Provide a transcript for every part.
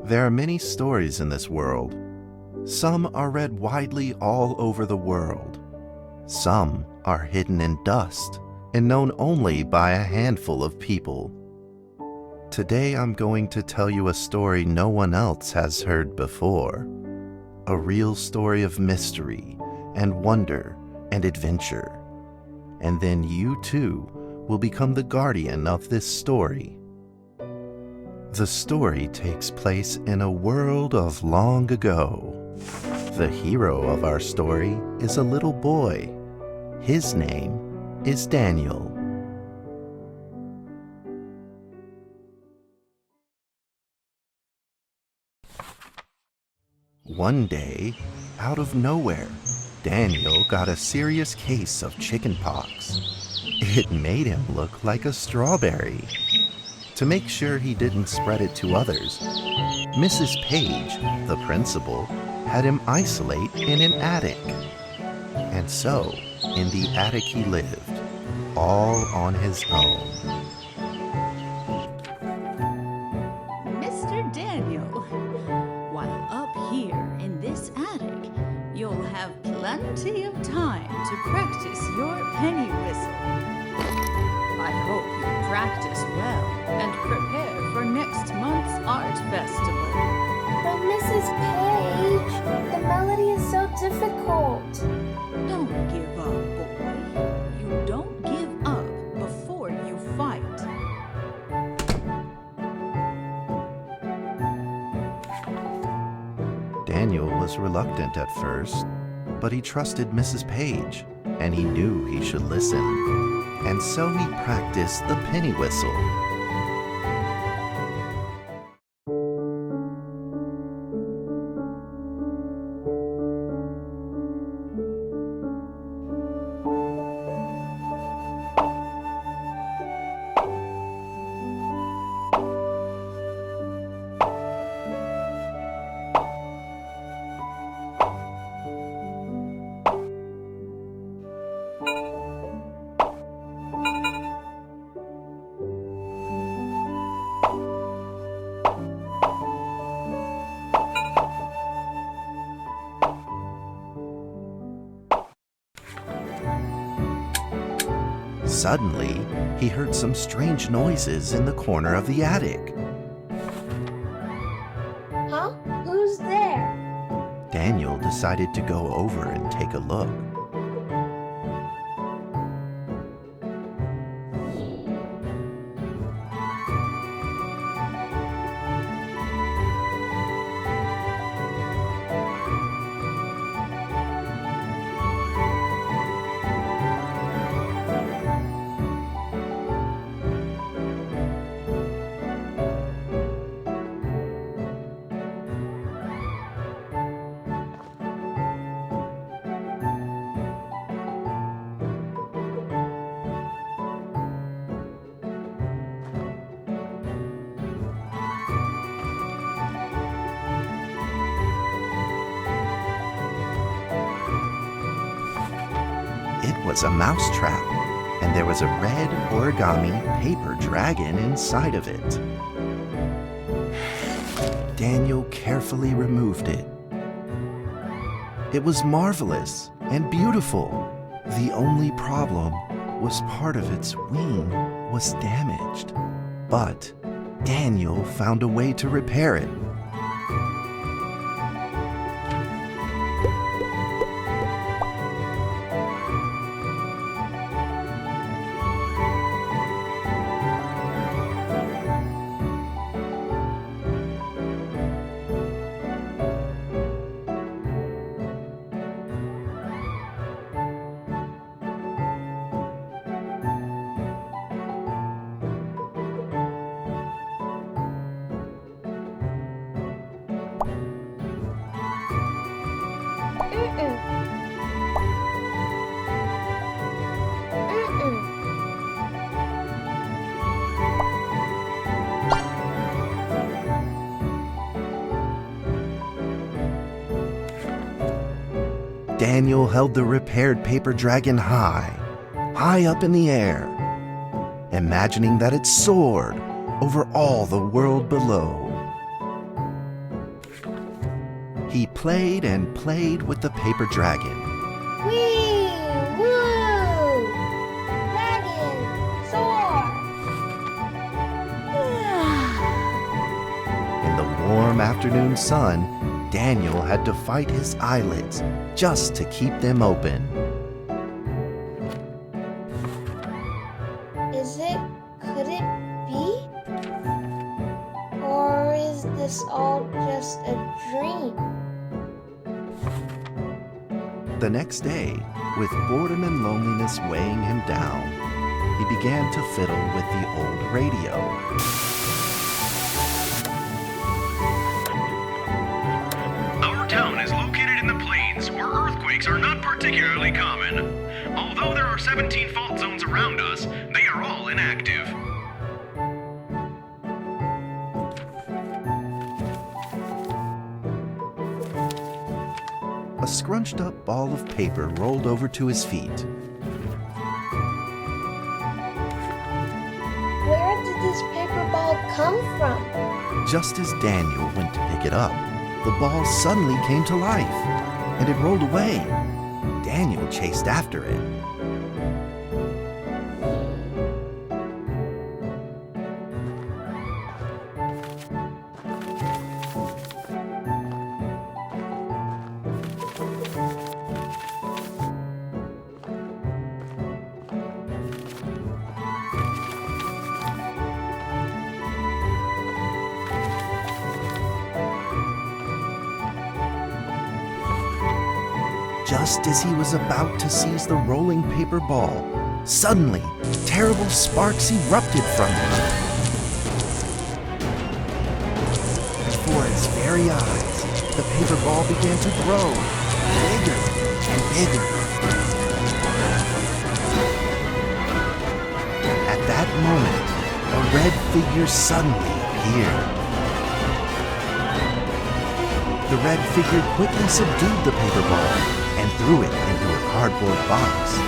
There are many stories in this world. Some are read widely all over the world. Some are hidden in dust and known only by a handful of people. Today I'm going to tell you a story no one else has heard before. A real story of mystery and wonder and adventure. And then you too will become the guardian of this story. The story takes place in a world of long ago. The hero of our story is a little boy. His name is Daniel. One day, out of nowhere, Daniel got a serious case of chickenpox. It made him look like a strawberry. To make sure he didn't spread it to others, Mrs. Page, the principal, had him isolate in an attic. And so, in the attic he lived, all on his own. Mr. Daniel, while up here in this attic, you'll have plenty of time to practice your penny whistle. I hope you practice well and prepare for next month's art festival. But Mrs. Page, the melody is so difficult. Don't give up, boy. You don't give up before you fight. Daniel was reluctant at first, but he trusted Mrs. Page, and he knew he should listen. And so he practiced the penny whistle. Suddenly, he heard some strange noises in the corner of the attic. Huh? Who's there? Daniel decided to go over and take a look. It was a mousetrap, and there was a red origami paper dragon inside of it. Daniel carefully removed it. It was marvelous and beautiful. The only problem was part of its wing was damaged. But Daniel found a way to repair it. Daniel held the repaired paper dragon high up in the air, imagining that it soared over all the world below. He played and played with the paper dragon. Whee! Woo! Dragon! Soar! In the warm afternoon sun, Daniel had to fight his eyelids just to keep them open. Could it be? Or is this all just a dream? The next day, with boredom and loneliness weighing him down, he began to fiddle with the old radio. Our town is located in the plains where earthquakes are not particularly common. Although there are 17 fault zones around us, they are all inactive. A scrunched up ball of paper rolled over to his feet. Where did this paper ball come from? Just as Daniel went to pick it up, the ball suddenly came to life, and it rolled away. Daniel chased after it. Just as he was about to seize the rolling paper ball, suddenly, terrible sparks erupted from it. Before his very eyes, the paper ball began to grow bigger and bigger. At that moment, a red figure suddenly appeared. The red figure quickly subdued the paper ball and threw it into a cardboard box.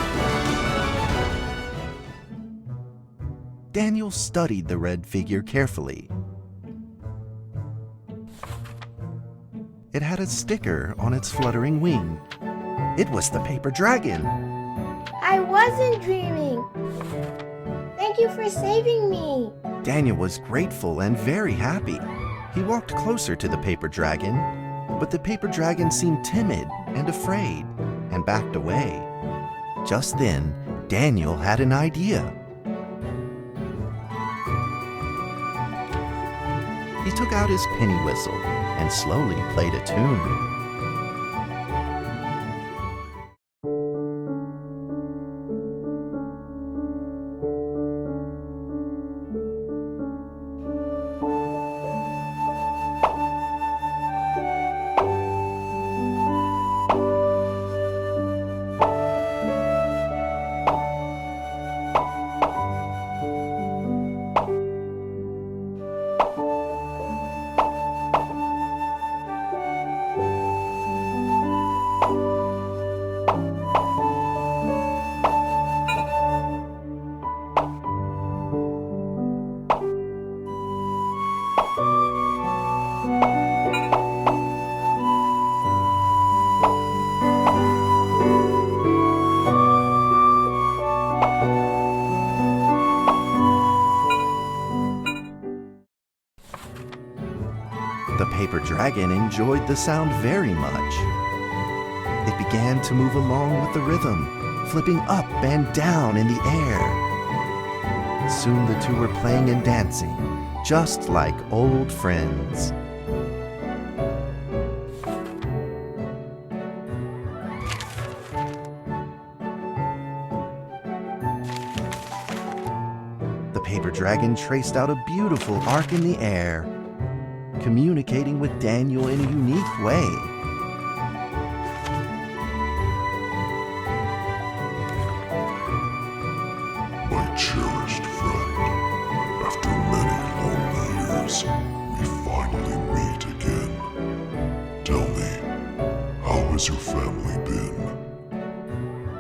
Daniel studied the red figure carefully. It had a sticker on its fluttering wing. It was the paper dragon. I wasn't dreaming. Thank you for saving me. Daniel was grateful and very happy. He walked closer to the paper dragon, but the paper dragon seemed timid and afraid and backed away. Just then, Daniel had an idea. He took out his penny whistle and slowly played a tune. The paper dragon enjoyed the sound very much. It began to move along with the rhythm, flipping up and down in the air. Soon the two were playing and dancing, just like old friends. The paper dragon traced out a beautiful arc in the air, communicating with Daniel in a unique way. My cherished friend, after many lonely years, we finally meet again. Tell me, how has your family been?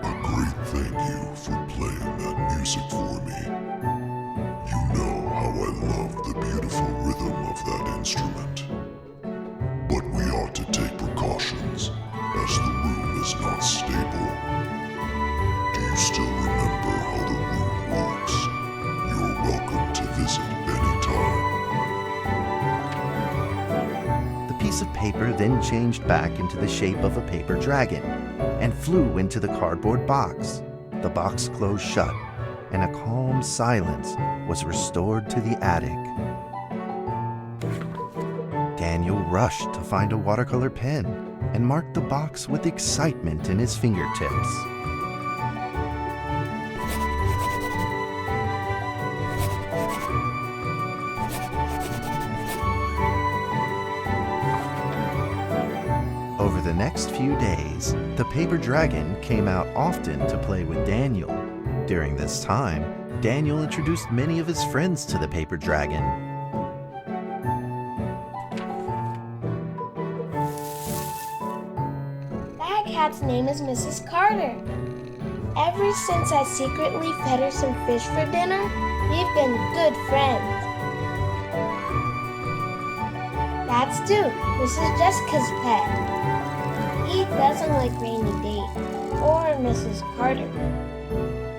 A great thank you for playing that music for me. You know how I love the beautiful rhythm of that instrument. But we ought to take precautions, as the room is not stable. Do you still remember how the room works? You're welcome to visit anytime. The piece of paper then changed back into the shape of a paper dragon and flew into the cardboard box. The box closed shut, and a calm silence was restored to the attic. Daniel rushed to find a watercolor pen and marked the box with excitement in his fingertips. Over the next few days, the paper dragon came out often to play with Daniel. During this time, Daniel introduced many of his friends to the paper dragon. That cat's name is Mrs. Carter. Ever since I secretly fed her some fish for dinner, we've been good friends. That's Duke, Mrs. Jessica's pet. He doesn't like Rainy Day or Mrs. Carter.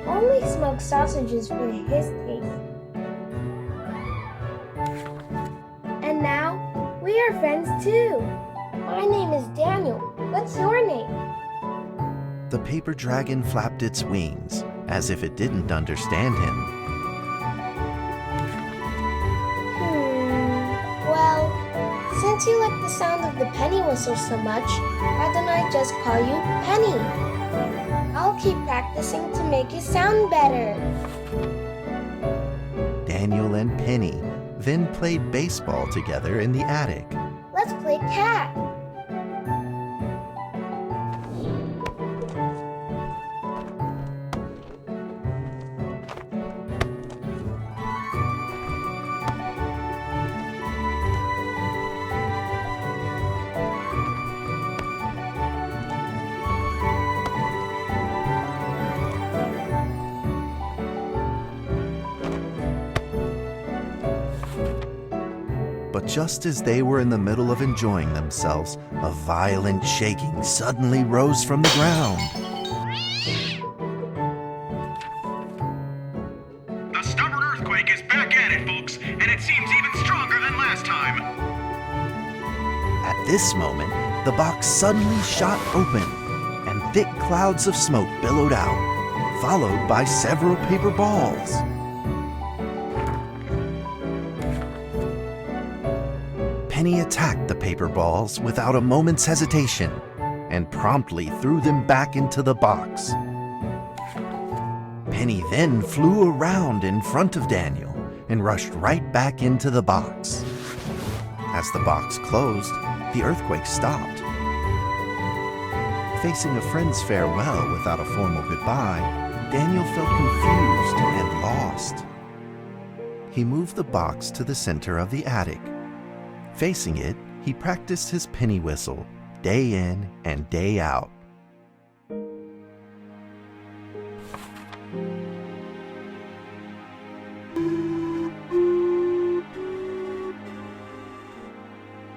Only smoked sausages for his taste. And now, we are friends too. My name is Daniel. What's your name? The paper dragon flapped its wings, as if it didn't understand him. Well, since Since you like the sound of the penny whistle so much, why don't I just call you Penny? I'll keep practicing to make it sound better. Daniel and Penny then played baseball together in the attic. Let's play cat. But just as they were in the middle of enjoying themselves, a violent shaking suddenly rose from the ground. The stubborn earthquake is back at it, folks, and it seems even stronger than last time. At this moment, the box suddenly shot open, and thick clouds of smoke billowed out, followed by several paper balls. Penny attacked the paper balls without a moment's hesitation and promptly threw them back into the box. Penny then flew around in front of Daniel and rushed right back into the box. As the box closed, the earthquake stopped. Facing a friend's farewell without a formal goodbye, Daniel felt confused and lost. He moved the box to the center of the attic. Facing it, he practiced his penny whistle day in and day out.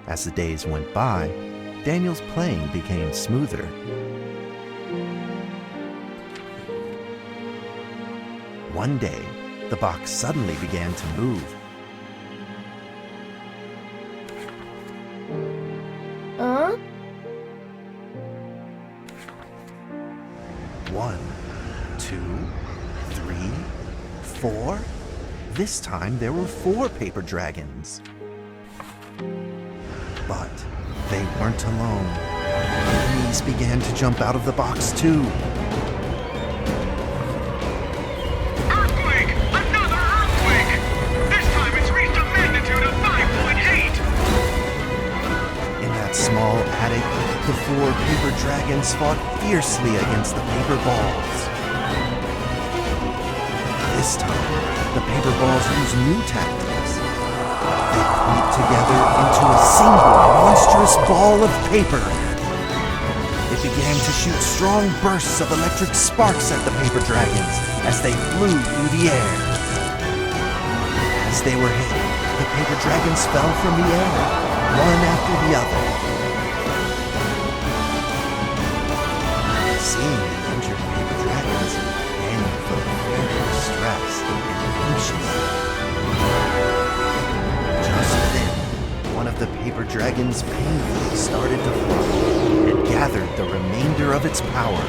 As the days went by, Daniel's playing became smoother. One day, the box suddenly began to move. Huh? 1, 2, 3, 4. This time there were 4 paper dragons. But they weren't alone. Enemies began to jump out of the box too. Earthquake! Another earthquake! This time it's reached a magnitude of 5.8! In that small attic, the 4 paper dragons fought fiercely against the paper balls. This time, the paper balls used new tactics. They clumped together into a single monstrous ball of paper. It began to shoot strong bursts of electric sparks at the paper dragons as they flew through the air. As they were hit, the paper dragons fell from the air, one after the other. Seeing the injured paper dragons, Daniel felt very distressed and anxious. Just then, one of the paper dragons painfully started to fly and gathered the remainder of its power.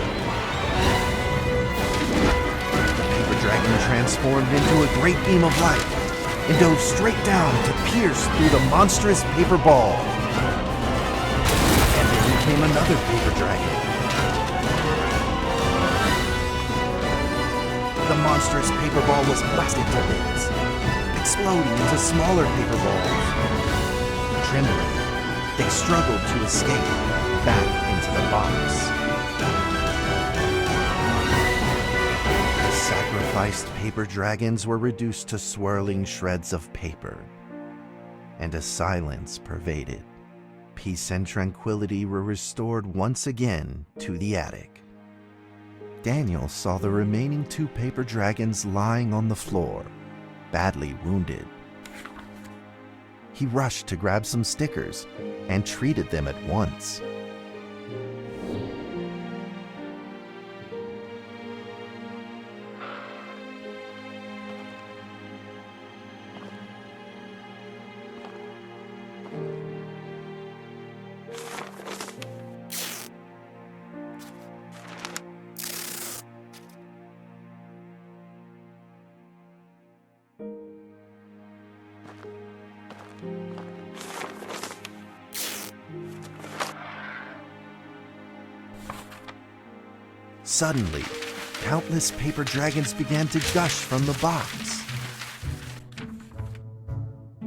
The paper dragon transformed into a great beam of light and dove straight down to pierce through the monstrous paper ball. And then came another paper dragon. The monstrous paper ball was blasted to bits, exploding into smaller paper balls. Trembling, they struggled to escape back into the box. The sacrificed paper dragons were reduced to swirling shreds of paper, and a silence pervaded. Peace and tranquility were restored once again to the attic. Daniel saw the remaining 2 paper dragons lying on the floor, badly wounded. He rushed to grab some stickers and treated them at once. Suddenly, countless paper dragons began to gush from the box.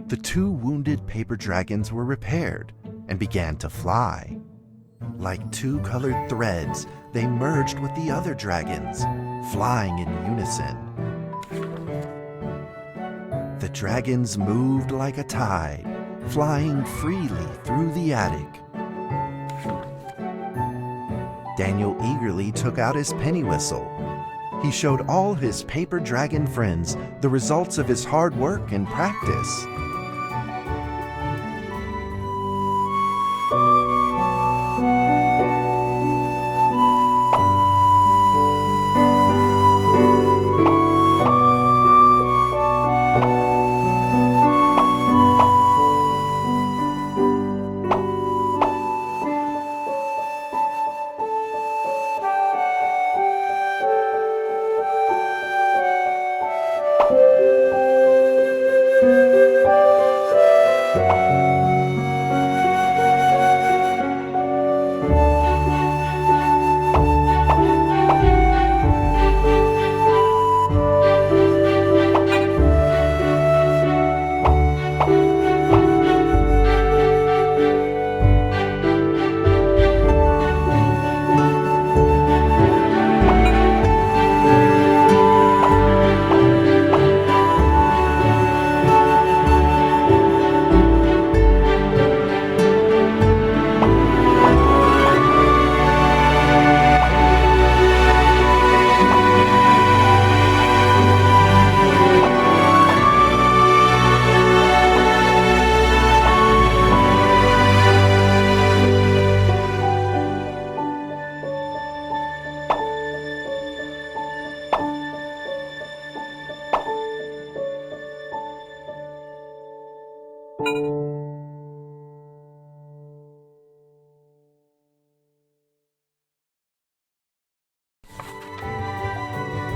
The two wounded paper dragons were repaired and began to fly. Like two colored threads, they merged with the other dragons, flying in unison. The dragons moved like a tide, flying freely through the attic. Daniel eagerly took out his penny whistle. He showed all his paper dragon friends the results of his hard work and practice.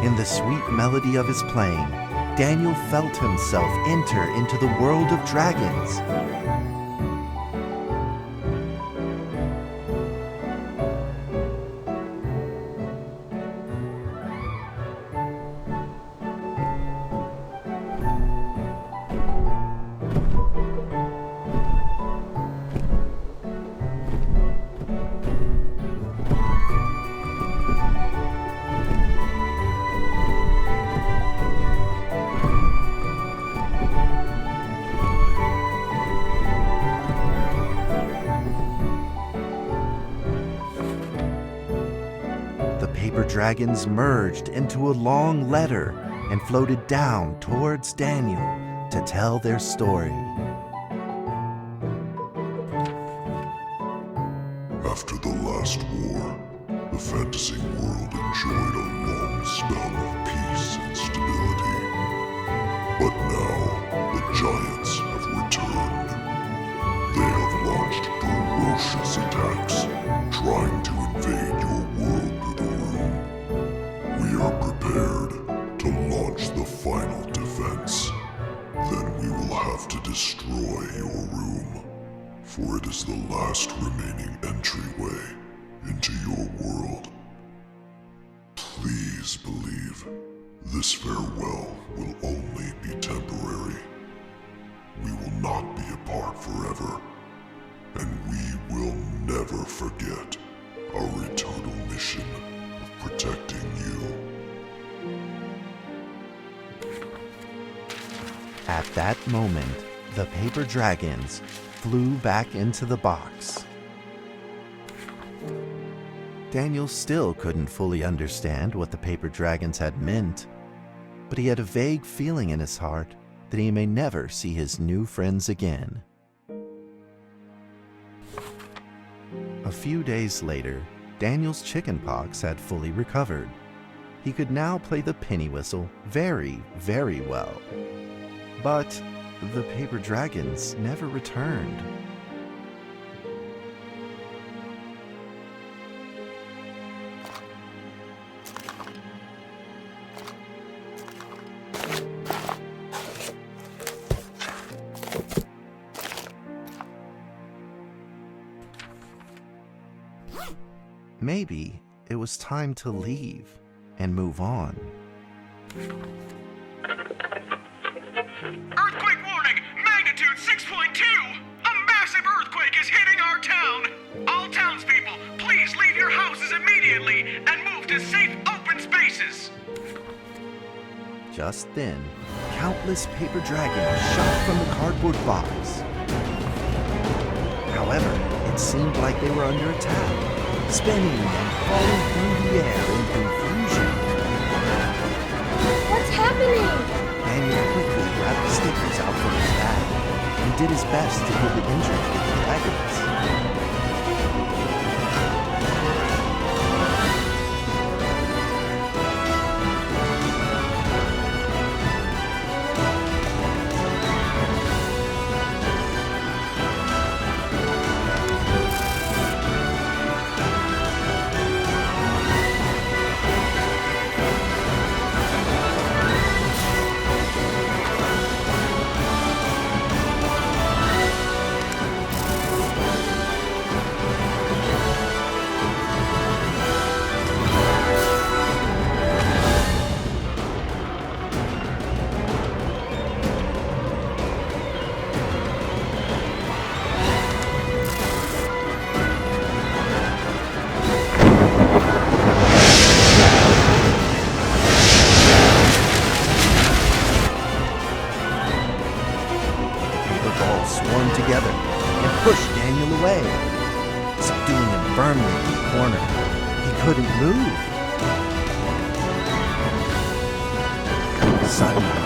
In the sweet melody of his playing, Daniel felt himself enter into the world of dragons. Paper dragons merged into a long letter and floated down towards Daniel to tell their story. After the last war, the fantasy world enjoyed a long spell of peace and stability. But now, the giants have returned. They have launched ferocious attacks, trying to invade your world through the room. We are prepared to launch the final defense. Then we will have to destroy your room, for it is the last remaining entryway into your world. Please believe this farewell will only be temporary. We will not be apart forever, and we will never forget our eternal mission of protecting you. At that moment, the paper dragons flew back into the box. Daniel still couldn't fully understand what the paper dragons had meant, but he had a vague feeling in his heart that he may never see his new friends again. A few days later, Daniel's chickenpox had fully recovered. He could now play the penny whistle very, very well. But the paper dragons never returned. Maybe it was time to leave and move on. Earthquake warning! Magnitude 6.2! A massive earthquake is hitting our town! All townspeople, please leave your houses immediately and move to safe open spaces! Just then, countless paper dragons shot from the cardboard box. However, it seemed like they were under attack, spinning and falling through the air in confusion. What's happening? Daniel quickly grabbed the stickers out from his bag and did his best to heal the injured paper dragons. Swarmed together and pushed Daniel away, subduing him firmly in the corner. He couldn't move. Suddenly,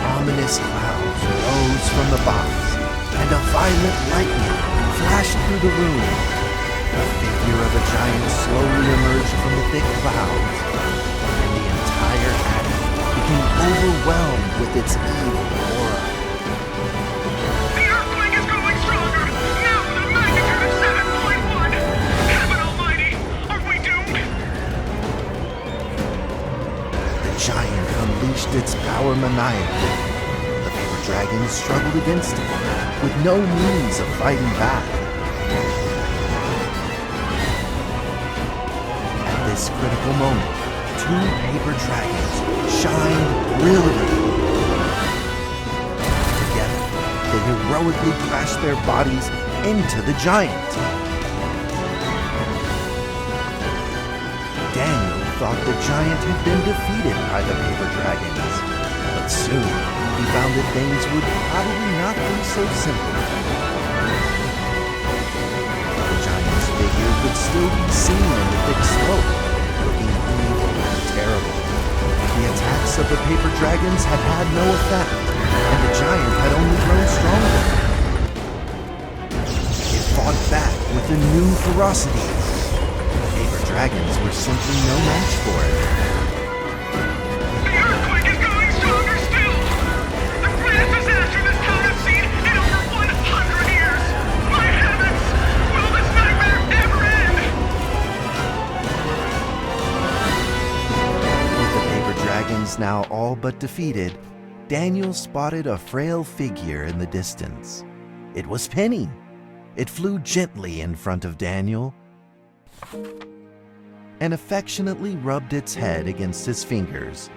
ominous clouds rose from the box, and a violent lightning flashed through the room. The figure of a giant slowly emerged from the thick clouds, and the entire attic became overwhelmed with its evil aura. The giant unleashed its power maniacally. The paper dragons struggled against it, with no means of fighting back. At this critical moment, two paper dragons shined brilliantly. Together, they heroically crashed their bodies into the giant. Daniel thought the giant had been defeated by the paper dragons, but soon he found that things would probably not be so simple. The giant's figure could still be seen in the thick smoke, looking evil and terrible. The attacks of the paper dragons had had no effect, and the giant had only grown stronger. It fought back with a new ferocity. Dragons were simply no match for it. The earthquake is going stronger still! The greatest disaster this town has seen in over 100 years! My heavens! Will this nightmare ever end? With the paper dragons now all but defeated, Daniel spotted a frail figure in the distance. It was Penny. It flew gently in front of Daniel and affectionately rubbed its head against his fingers,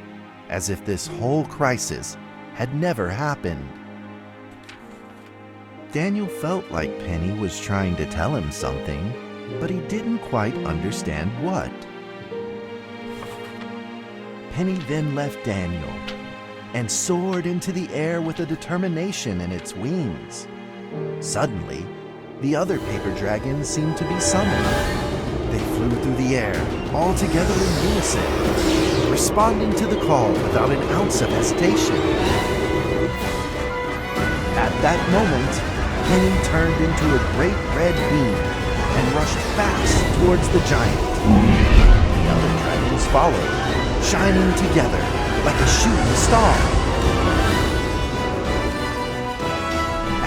as if this whole crisis had never happened. Daniel felt like Penny was trying to tell him something, but he didn't quite understand what. Penny then left Daniel and soared into the air with a determination in its wings. Suddenly, the other paper dragons seemed to be summoned. They flew through the air, all together in unison, responding to the call without an ounce of hesitation. At that moment, Penny turned into a great red beam and rushed fast towards the giant. The other dragons followed, shining together like a shooting star.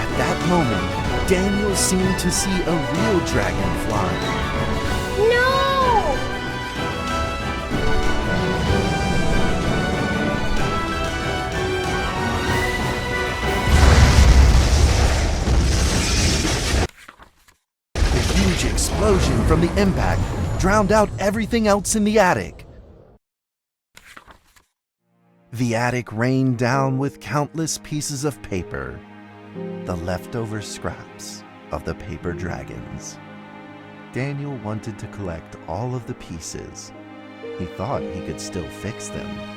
At that moment, Daniel seemed to see a real dragon flying. No! The huge explosion from the impact drowned out everything else in the attic. The attic rained down with countless pieces of paper, the leftover scraps of the paper dragons. Daniel wanted to collect all of the pieces. He thought he could still fix them.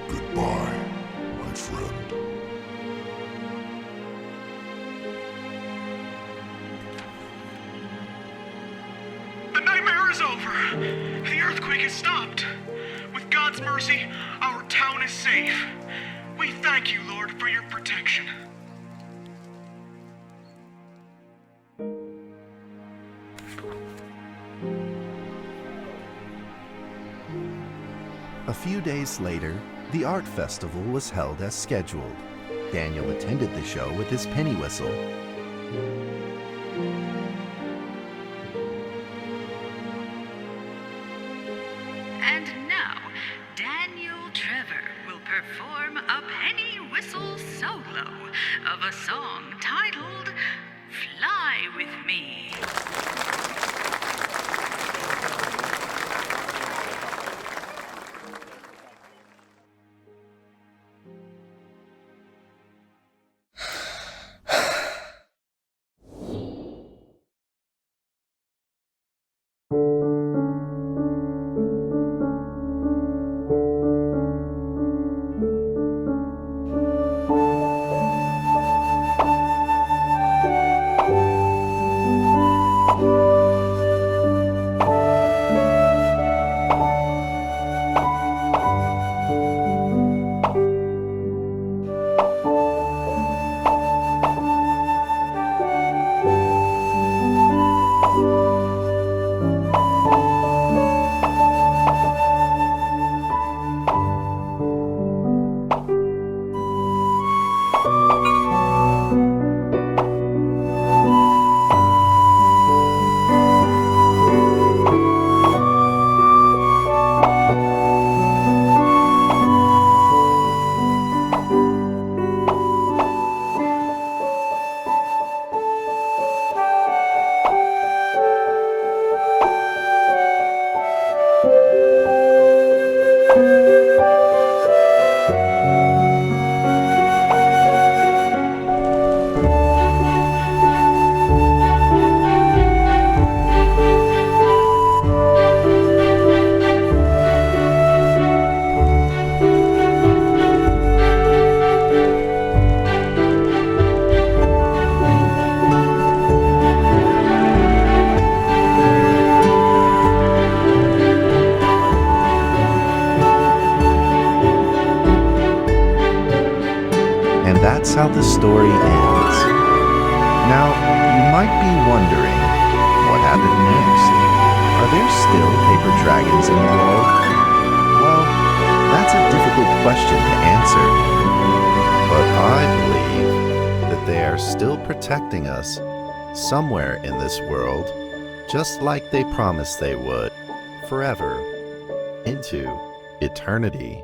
Goodbye, my friend. The nightmare is over. The earthquake has stopped. With God's mercy, our town is safe. We thank you, Lord, for your protection. A few days later, the art festival was held as scheduled. Daniel attended the show with his penny whistle. And now, Daniel Trevor will perform a penny whistle solo of a song titled Fly With Me. That's how the story ends. Now, you might be wondering, what happened next? Are there still paper dragons in the world? Well, that's a difficult question to answer. But I believe that they are still protecting us somewhere in this world, just like they promised they would, forever, into eternity.